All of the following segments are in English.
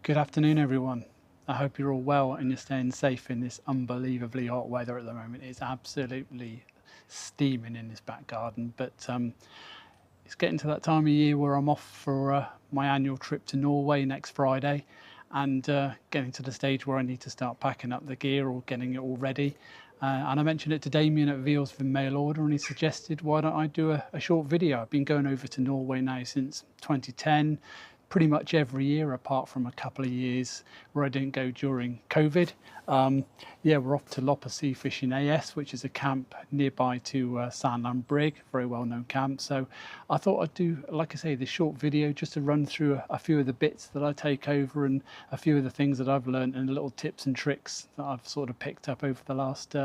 Good afternoon, everyone. I hope you're all well and you're staying safe in this unbelievably hot weather at the moment. It's absolutely steaming in this back garden, but it's getting to that time of year where I'm off for my annual trip to Norway next Friday, and getting to the stage where I need to start packing up the gear or getting it all ready. And I mentioned it to Damien at Vealsford Mail Order, and he suggested, why don't I do a short video? I've been going over to Norway now since 2010, pretty much every year apart from a couple of years where I didn't go during COVID. Yeah, we're off to Lopper Sea Fishing AS, which is a camp nearby to Sandland Brig, very well known camp. So I thought I'd do, like I say, this short video just to run through a few of the bits that I take over and a few of the things that I've learned and the little tips and tricks that I've sort of picked up over the last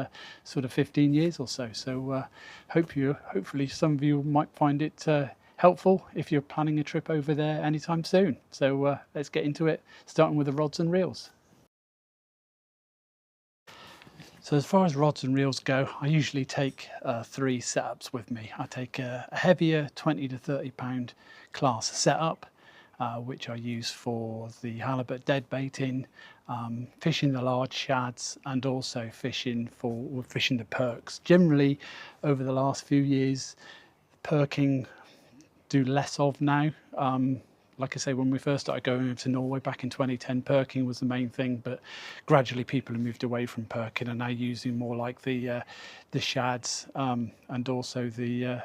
sort of 15 years or so. So hopefully some of you might find it helpful if you're planning a trip over there anytime soon. So let's get into it, starting with the rods and reels. So as far as rods and reels go, I usually take 3 setups with me. I take a heavier 20 to 30 pound class setup, which I use for the halibut dead baiting, fishing the large shads, and also fishing the perks. Generally, over the last few years, perking do less of now. Like I say, when we first started going over to Norway back in 2010, perking was the main thing, but gradually people have moved away from perking and now using more like the shads, and also the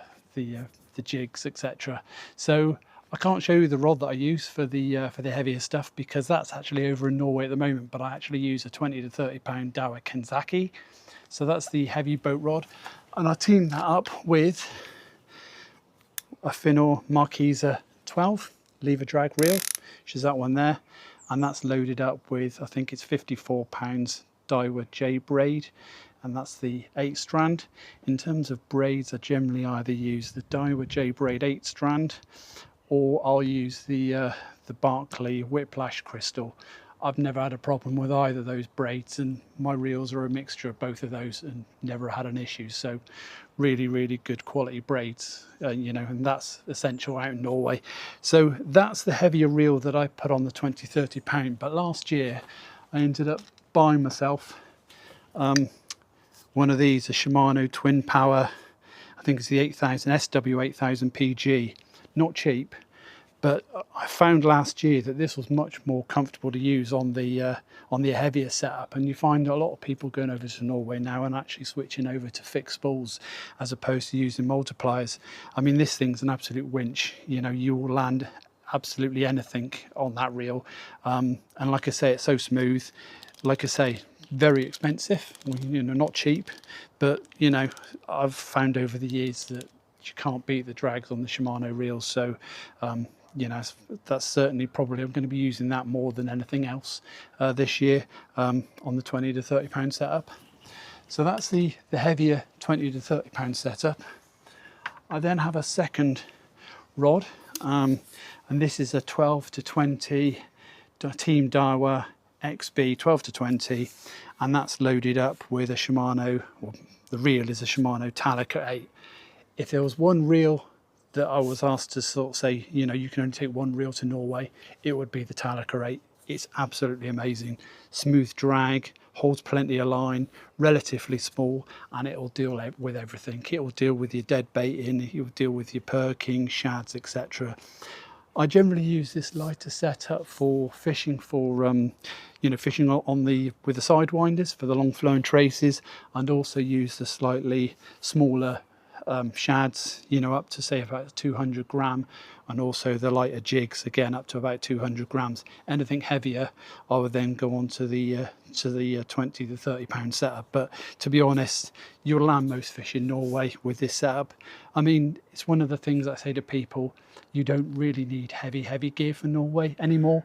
jigs, etc. So I can't show you the rod that I use for the heavier stuff because that's actually over in Norway at the moment, but I actually use a 20 to 30 pound Dowa Kenzaki. So that's the heavy boat rod, and I team that up with a Finor Marquesa 12 lever drag reel, which is that one there, and that's loaded up with, I think it's 54 pounds Daiwa J braid, and that's the 8 strand. In terms of braids, I generally either use the Daiwa J braid 8 strand, or I'll use the Barkley Whiplash Crystal. I've never had a problem with either of those braids, and my reels are a mixture of both of those and never had an issue. So really good quality braids, and that's essential out in Norway. So that's the heavier reel that I put on the 20-30 pound. But last year I ended up buying myself one of these, a Shimano Twin Power, I think it's the 8000 SW 8000 PG, not cheap. But I found last year that this was much more comfortable to use on the heavier setup, and you find a lot of people going over to Norway now and actually switching over to fixed spools as opposed to using multipliers. I mean, this thing's an absolute winch. You will land absolutely anything on that reel, and like I say, it's so smooth. Like I say, very expensive, not cheap, but I've found over the years that you can't beat the drags on the Shimano reels. So that's certainly probably, I'm going to be using that more than anything else this year on the 20 to 30 pound setup. So that's the heavier 20 to 30 pound setup. I then have a second rod, and this is a 12 to 20 Team Daiwa XB 12 to 20, and that's loaded up with a Shimano, or the reel is a Shimano Talica 8. If there was one reel that I was asked to sort of say, you can only take one reel to Norway, it would be the Talica 8. It's absolutely amazing. Smooth drag, holds plenty of line, relatively small, and it will deal with everything. It will deal with your dead baiting, it will deal with your perking, shads, etc. I generally use this lighter setup for fishing fishing with the sidewinders for the long flowing traces, and also use the slightly smaller shads, up to say about 200 gram, and also the lighter jigs, again up to about 200 grams. Anything heavier, I would then go on to the 20 to 30 pound setup. But to be honest, you'll land most fish in Norway with this setup. I mean, it's one of the things I say to people, you don't really need heavy gear for Norway anymore.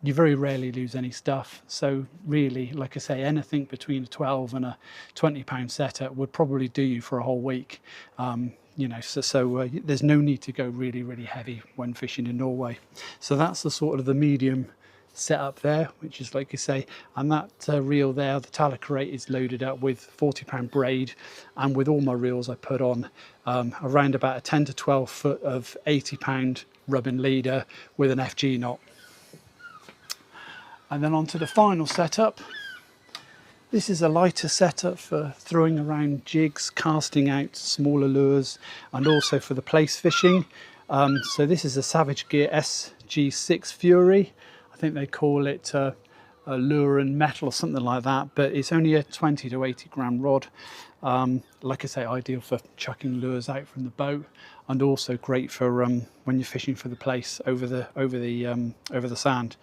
You very rarely lose any stuff. So really, like I say, anything between a 12 and a 20 pound setup would probably do you for a whole week. So there's no need to go really heavy when fishing in Norway. So that's the sort of the medium setup there, which is like you say, and that reel there, the Talica 8, is loaded up with 40 pound braid, and with all my reels I put on around about a 10 to 12 foot of 80 pound rubbing leader with an FG knot. And then on to the final setup. This is a lighter setup for throwing around jigs, casting out smaller lures, and also for the place fishing. So this is a Savage Gear SG6 Fury. I think they call it a lure and metal or something like that, but it's only a 20 to 80 gram rod. Like I say, ideal for chucking lures out from the boat, and also great for when you're fishing for the place over the sand.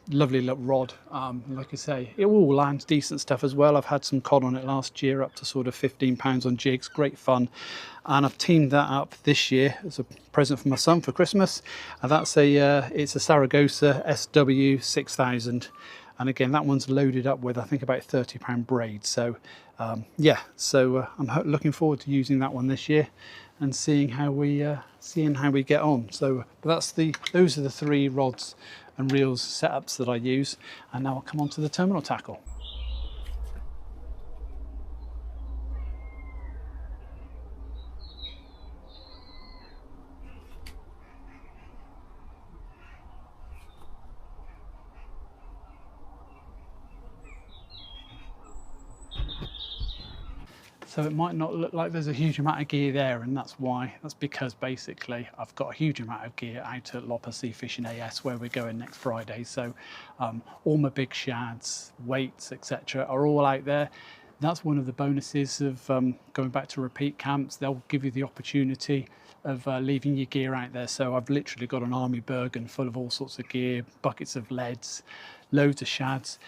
Lovely little rod. Like I say, it all lands decent stuff as well. I've had some cod on it last year, up to sort of 15 pounds on jigs. Great fun. And I've teamed that up this year as a present for my son for Christmas. And that's it's a Saragossa SW 6000. And again, that one's loaded up with, I think, about 30-pound braid. So yeah, so I'm looking forward to using that one this year and seeing how we get on. So but those are the 3 rods and reels setups that I use. And now I'll come on to the terminal tackle. So it might not look like there's a huge amount of gear there, and that's why. That's because basically I've got a huge amount of gear out at Lopper Sea Fishing AS, where we're going next Friday. So all my big shads, weights, etc. are all out there. That's one of the bonuses of going back to repeat camps. They'll give you the opportunity of leaving your gear out there. So I've literally got an army Bergen full of all sorts of gear, buckets of leads, loads of shads.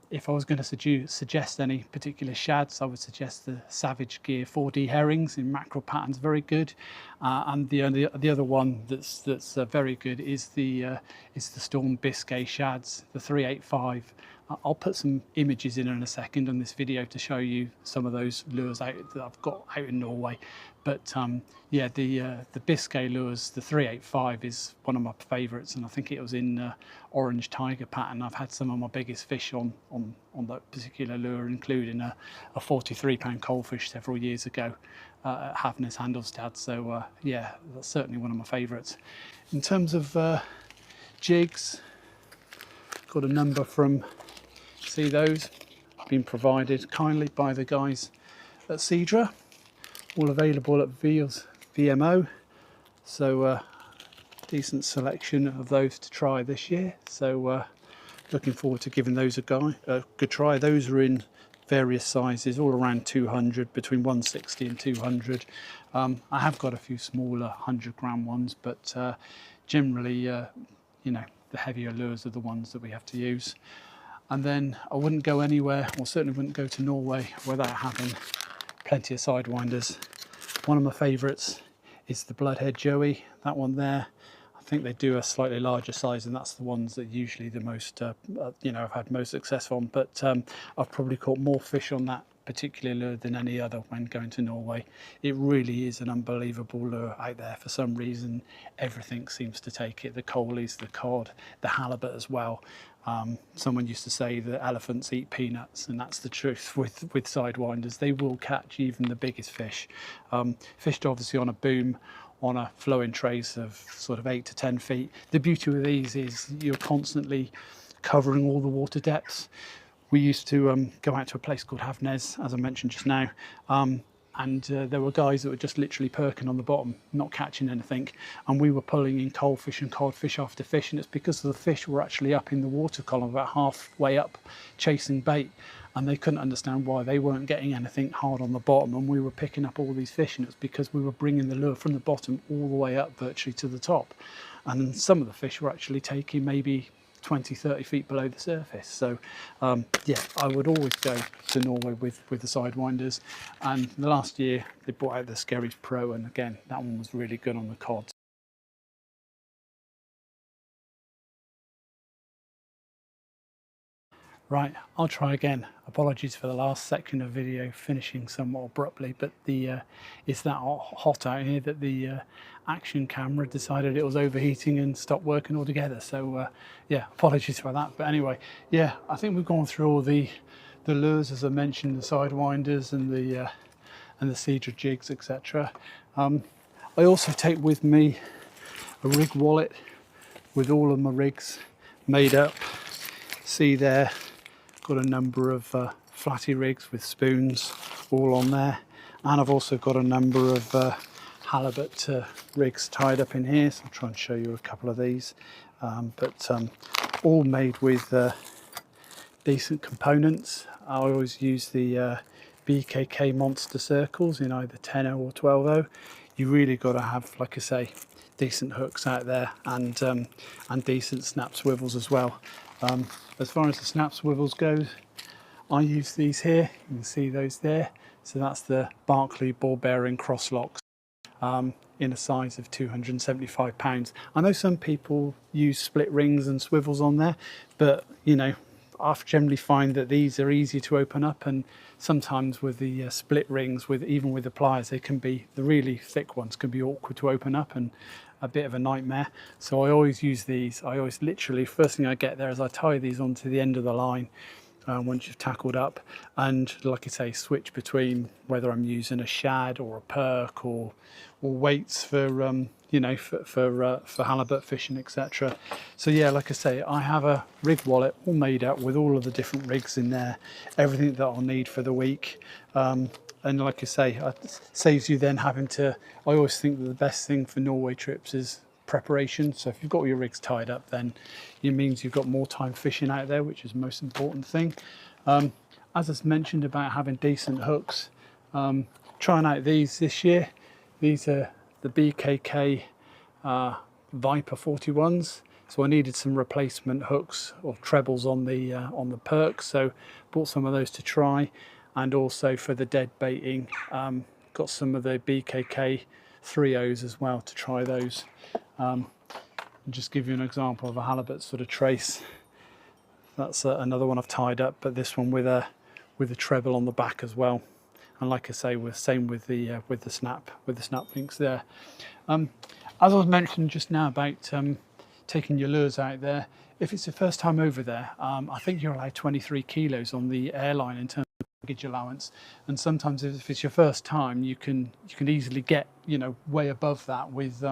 If I was going to suggest any particular shads, I would suggest the Savage Gear 4D herrings in mackerel patterns, very good. And the other one that's very good is the Storm Biscay shads, the 385. I'll put some images in a second on this video to show you some of those lures that I've got out in Norway. But yeah, the Biscay lures, the 385 is one of my favourites, and I think it was in orange tiger pattern. I've had some of my biggest fish on that particular lure, including a 43-pound coalfish several years ago at Havness Handelsstad. So yeah, that's certainly one of my favourites. In terms of jigs, got a number from, see those, been provided kindly by the guys at Cedra, all available at Veals VMO. So decent selection of those to try this year. So looking forward to giving those a good try. Those are in various sizes, all around 200, between 160 and 200. I have got a few smaller 100-gram ones, but generally, you know, the heavier lures are the ones that we have to use. And then I wouldn't go anywhere, or certainly wouldn't go to Norway without having plenty of sidewinders. One of my favourites is the Bloodhead Joey, that one there. I think they do a slightly larger size, and that's the ones that usually the most, you know, I've had most success on. But I've probably caught more fish on that particular lure than any other when going to Norway. It really is an unbelievable lure out there. For some reason, everything seems to take it. The coalies, the cod, the halibut as well. Someone used to say that elephants eat peanuts, and that's the truth with sidewinders. They will catch even the biggest fish. Fished obviously on a boom, on a flowing trace of sort of 8 to 10 feet. The beauty of these is you're constantly covering all the water depths. We used to go out to a place called Havness, as I mentioned just now, and there were guys that were just literally perking on the bottom, not catching anything, and we were pulling in coalfish and codfish after fish, and it's because the fish were actually up in the water column, about halfway up, chasing bait, and they couldn't understand why they weren't getting anything hard on the bottom, and we were picking up all these fish, and it's because we were bringing the lure from the bottom all the way up virtually to the top. And some of the fish were actually taking maybe 20-30 feet below the surface. So yeah, I would always go to Norway with the sidewinders, and the last year they brought out the Skerries Pro, and again that one was really good on the cod. Right, I'll try again. Apologies for the last section of video finishing somewhat abruptly, but it's that hot out here that the action camera decided it was overheating and stopped working altogether. So yeah, apologies for that. But anyway, yeah, I think we've gone through all the lures, as I mentioned, the sidewinders and the Cedra jigs, etc. I also take with me a rig wallet with all of my rigs made up see there, got a number of flatty rigs with spoons all on there, and I've also got a number of halibut rigs tied up in here, so I'll try and show you a couple of these, but all made with decent components. I always use the BKK monster circles in either 10-0 or 12-0. You really got to have, like I say, decent hooks out there, and decent snap swivels as well. As far as the snap swivels goes, I use these here. You can see those there. So that's the Barclay ball bearing cross locks in a size of 275 pounds. I know some people use split rings and swivels on there, but you know, I generally find that these are easier to open up, and sometimes with the split rings, even with the pliers, they can be, the really thick ones can be awkward to open up and a bit of a nightmare. So I always use these. I always literally, first thing I get there is I tie these onto the end of the line once you've tackled up, and like I say, switch between whether I'm using a shad or a perk or weights for you know, for halibut fishing, etc. So yeah, like I say, I have a rig wallet all made up with all of the different rigs in there, everything that I'll need for the week. And like I say, it saves you then having to, I always think that the best thing for Norway trips is preparation. So if you've got all your rigs tied up, then it means you've got more time fishing out there, which is the most important thing. As I mentioned about having decent hooks, trying out these this year. These are the BKK Viper 41s. So I needed some replacement hooks or trebles on the perks, so bought some of those to try. And also for the dead baiting, got some of the BKK 3.0s as well to try those. Just give you an example of a halibut sort of trace. That's another one I've tied up, but this one with a treble on the back as well. And like I say, same with the snap links there. As I was mentioning just now about taking your lures out there, if it's the first time over there, I think you're allowed 23 kilos on the airline in terms of baggage allowance, and sometimes if it's your first time, you can easily get, you know, way above that with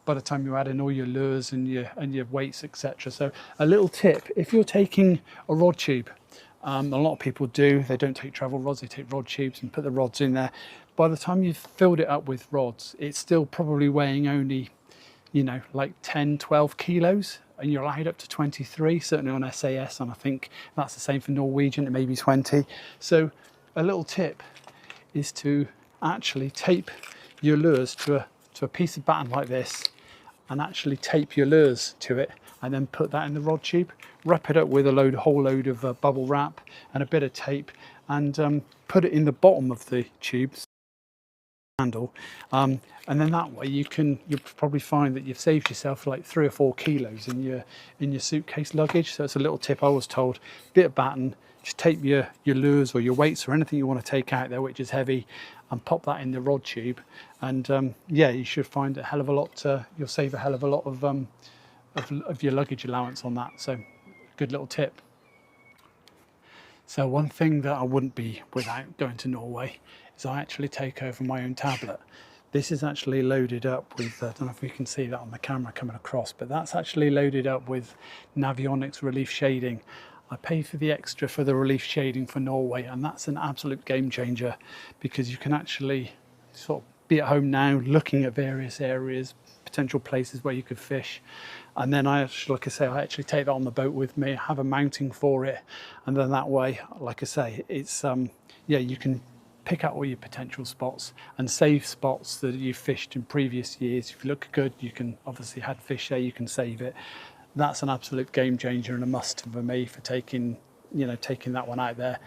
by the time you add in all your lures and your weights, etc. So a little tip: if you're taking a rod tube, a lot of people do, they don't take travel rods, they take rod tubes and put the rods in there. By the time you've filled it up with rods, it's still probably weighing only, you know, like 10-12 kilos, and you're allowed up to 23, certainly on SAS, and I think that's the same for Norwegian, it may be 20. So a little tip is to actually tape your lures to a piece of batten like this, and actually tape your lures to it, and then put that in the rod tube, wrap it up with a whole load of bubble wrap and a bit of tape, and put it in the bottom of the tube handle, and then that way you'll probably find that you've saved yourself like 3 or 4 kilos in your suitcase luggage. So it's a little tip I was told: bit of batten, just tape your lures or your weights or anything you want to take out there which is heavy, and pop that in the rod tube, and yeah, you should find a hell of a lot, you'll save a hell of a lot of your luggage allowance on that. So good little tip. So one thing that I wouldn't be without going to Norway is I actually take over my own tablet. This is actually loaded up with, I don't know if you can see that on the camera coming across, but that's actually loaded up with Navionics relief shading. I pay for the extra for the relief shading for Norway, and that's an absolute game changer, because you can actually sort of be at home now looking at various areas, potential places where you could fish, and then like I say, I actually take that on the boat with me, have a mounting for it, and then that way, like I say, it's yeah, you can pick out all your potential spots and save spots that you've fished in previous years. If you look good, you can obviously had fish there, you can save it. That's an absolute game changer and a must for me for taking that one out there.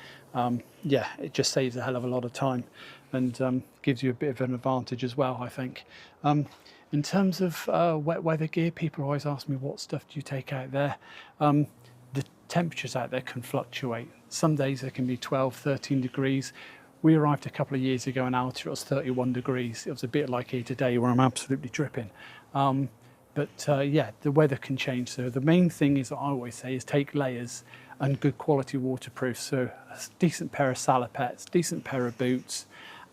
Yeah, it just saves a hell of a lot of time, and gives you a bit of an advantage as well, I think. In terms of wet weather gear, people always ask me, what stuff do you take out there? The temperatures out there can fluctuate. Some days there can be 12, 13 degrees. We arrived a couple of years ago in Alta, it was 31 degrees. It was a bit like here today where I'm absolutely dripping. But yeah, the weather can change. So the main thing is, I always say, is take layers and good quality waterproof. So a decent pair of salopettes, decent pair of boots,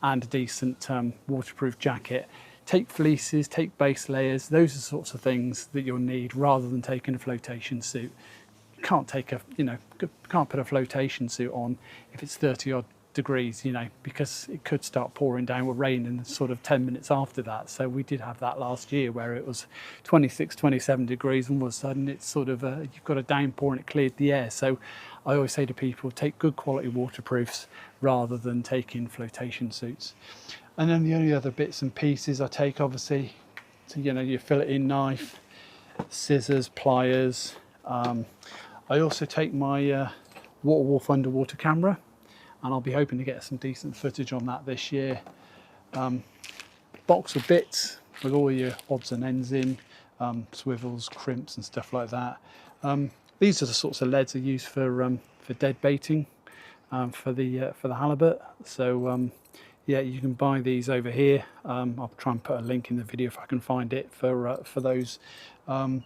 and a decent waterproof jacket. Take fleeces, take base layers. Those are the sorts of things that you'll need, rather than taking a flotation suit. can't take a, can't put a flotation suit on if it's 30 odd degrees, because it could start pouring down with rain in sort of 10 minutes after that. So we did have that last year where it was 26, 27 degrees, and all of a sudden it's sort of you've got a downpour and it cleared the air. So I always say to people, take good quality waterproofs rather than taking flotation suits. And then the only other bits and pieces I take, obviously, so, your filleting knife, scissors, pliers. I also take my Waterwolf underwater camera, and I'll be hoping to get some decent footage on that this year. Box of bits with all your odds and ends in, swivels, crimps and stuff like that. These are the sorts of leads I use for dead baiting, for the halibut. So yeah, you can buy these over here. I'll try and put a link in the video if I can find it for those. And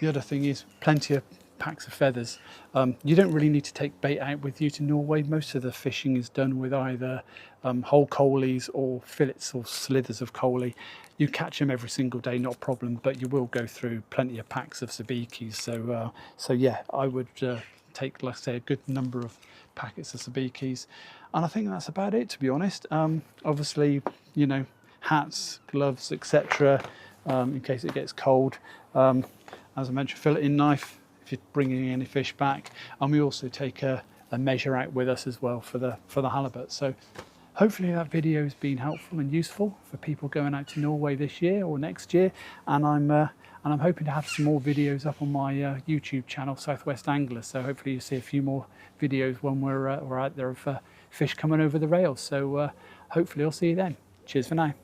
the other thing is plenty of packs of feathers. You don't really need to take bait out with you to Norway. Most of the fishing is done with either whole coalies or fillets or slithers of coalie. You catch them every single day, not a problem, but you will go through plenty of packs of sabikis. So yeah, I would take, like I say, a good number of packets of sabikis, and I think that's about it, to be honest. Obviously, hats, gloves, etc., in case it gets cold. As I mentioned, filleting knife if you're bringing any fish back, and we also take a measure out with us as well for the halibut. So hopefully that video has been helpful and useful for people going out to Norway this year or next year, and I'm hoping to have some more videos up on my YouTube channel, Southwest Angler. So hopefully you see a few more videos when we're out there of fish coming over the rails. So hopefully I'll see you then. Cheers for now.